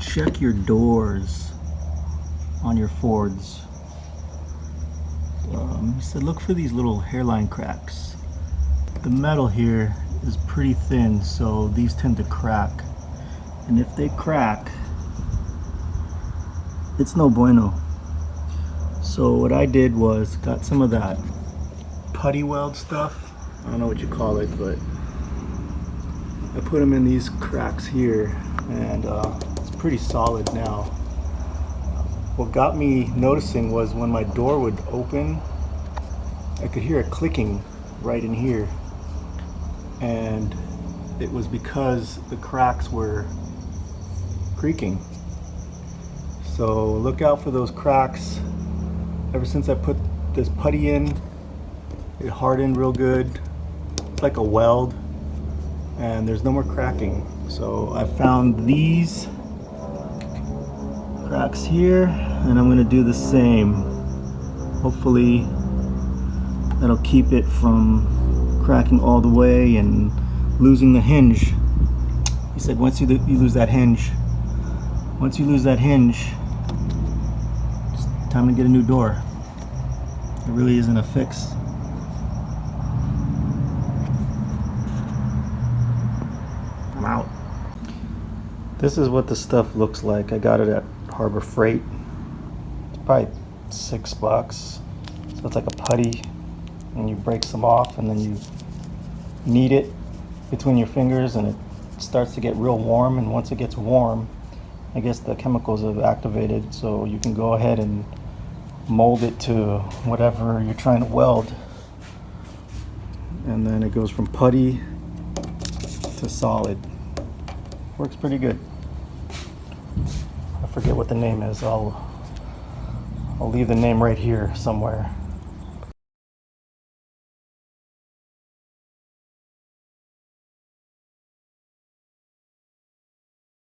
check your doors on your Fords. He said look for these little hairline cracks. The metal here is pretty thin, so these tend to crack, and if they crack, it's no bueno. So what I did was got some of that putty weld stuff, I don't know what you call it, but I put them in these cracks here, and it's pretty solid now. What got me noticing was when my door would open, I could hear it clicking right in here, and it was because the cracks were creaking. So look out for those cracks. Ever since I put this putty in, it hardened real good. It's like a weld, and there's no more cracking. So I found these cracks here, and I'm gonna do the same. Hopefully that'll keep it from cracking all the way and losing the hinge. He said once you lose that hinge, it's time to get a new door. It really isn't a fix. I'm out. This is what the stuff looks like. I got it at Harbor Freight. It's probably $6. So it's like a putty, and you break some off, and then you knead it between your fingers, and it starts to get real warm. And once it gets warm, I guess the chemicals have activated, so you can go ahead and mold it to whatever you're trying to weld. And then it goes from putty to solid. Works pretty good. I forget what the name is. I'll leave the name right here somewhere.